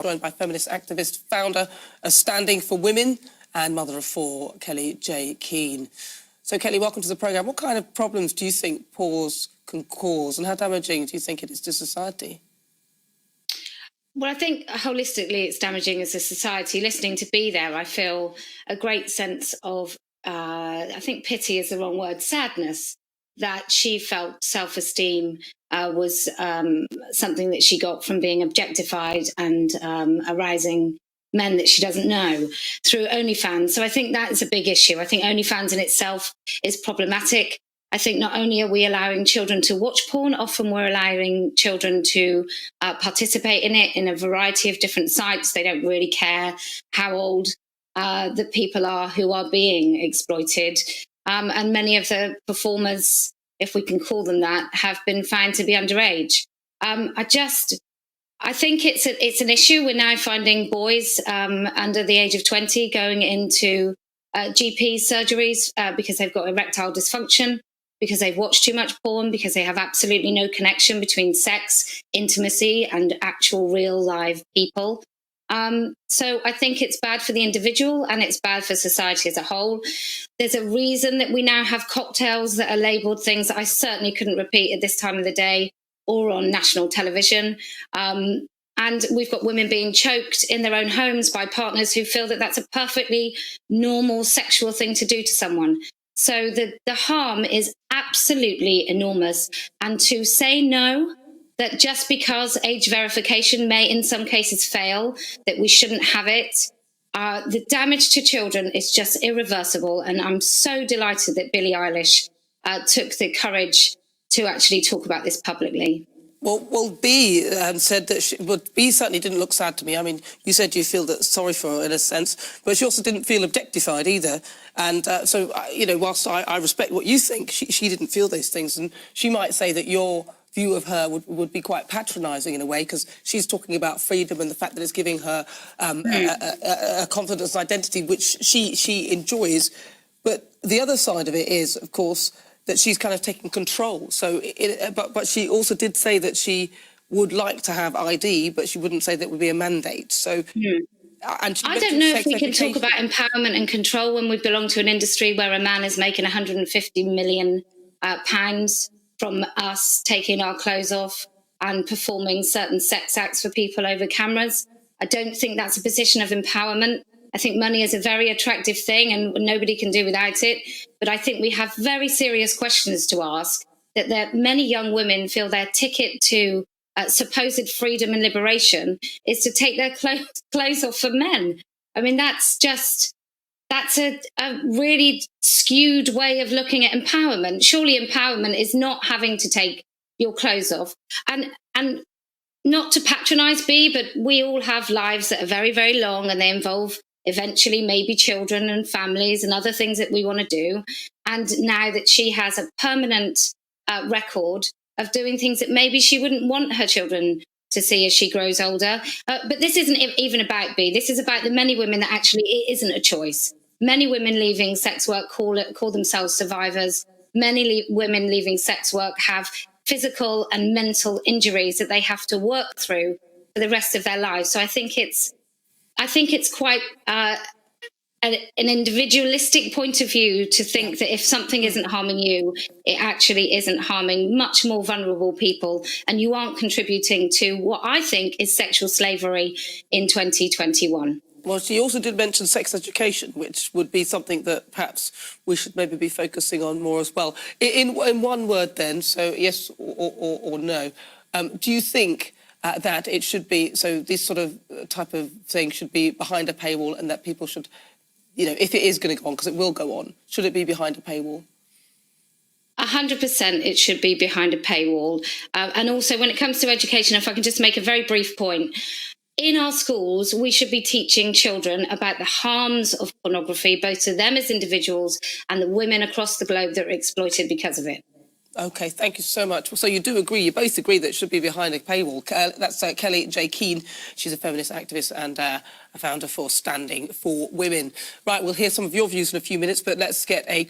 joined by feminist activist, founder of Standing for Women and mother of four, Kellie-Jay Keen. So, Kelly, welcome to the programme. What kind of problems do you think pause can cause, and how damaging do you think it is to society? Well, I think holistically it's damaging as a society. Listening to Be There, I feel a great sense of, I think pity is the wrong word, sadness, that she felt self-esteem was something that she got from being objectified and arousing men that she doesn't know through OnlyFans. So I think that is a big issue. I think OnlyFans in itself is problematic. I think not only are we allowing children to watch porn, often we're allowing children to participate in it in a variety of different sites. They don't really care how old the people are who are being exploited. And many of the performers, if we can call them that, have been found to be underage. I think it's an issue. We're now finding boys under the age of 20 going into GP surgeries because they've got erectile dysfunction, because they've watched too much porn, because they have absolutely no connection between sex, intimacy, and actual real live people. So I think it's bad for the individual and it's bad for society as a whole. There's a reason that we now have cocktails that are labelled things that I certainly couldn't repeat at this time of the day or on national television. And we've got women being choked in their own homes by partners who feel that that's a perfectly normal sexual thing to do to someone. So the harm is absolutely enormous. And to say no, that just because age verification may in some cases fail, that we shouldn't have it, the damage to children is just irreversible. And I'm so delighted that Billie Eilish took the courage to actually talk about this publicly. Well, B said that B certainly didn't look sad to me. I mean, you said you feel sorry for her in a sense, but she also didn't feel objectified either. And so, you know, whilst I respect what you think, she didn't feel those things. And she might say that your view of her would be quite patronising in a way, because she's talking about freedom and the fact that it's giving her a confidence and identity, which she enjoys. But the other side of it is, of course, that she's kind of taking control. So, but she also did say that she would like to have ID, but she wouldn't say that would be a mandate. So, and I don't know if we can talk about empowerment and control when we belong to an industry where a man is making £150 million from us taking our clothes off and performing certain sex acts for people over cameras. I don't think that's a position of empowerment. I think money is a very attractive thing and nobody can do without it. But I think we have very serious questions to ask, that there, many young women feel their ticket to supposed freedom and liberation is to take their clothes off for men. I mean, that's a really skewed way of looking at empowerment. Surely empowerment is not having to take your clothes off. And not to patronise B, but we all have lives that are very, very long and they involve eventually maybe children and families and other things that we want to do. And now that she has a permanent record of doing things that maybe she wouldn't want her children to see as she grows older. But this isn't even about B. This is about the many women that actually it isn't a choice. Many women leaving sex work call themselves survivors. Many women leaving sex work have physical and mental injuries that they have to work through for the rest of their lives. So I think it's quite an individualistic point of view to think that if something isn't harming you, it actually isn't harming much more vulnerable people, and you aren't contributing to what I think is sexual slavery in 2021. Well, she also did mention sex education, which would be something that perhaps we should maybe be focusing on more as well. In one word then, so yes or no, do you think that it should be, so this sort of type of thing should be behind a paywall, and that people should, you know, if it is going to go on, because it will go on, should it be behind a paywall? 100% it should be behind a paywall. And also when it comes to education, if I can just make a very brief point, in our schools, we should be teaching children about the harms of pornography, both to them as individuals and the women across the globe that are exploited because of it. OK, thank you so much. So you do agree, you both agree that it should be behind a paywall. That's Kellie-Jay Keen. She's a feminist activist and a founder for Standing for Women. Right, we'll hear some of your views in a few minutes, but let's get a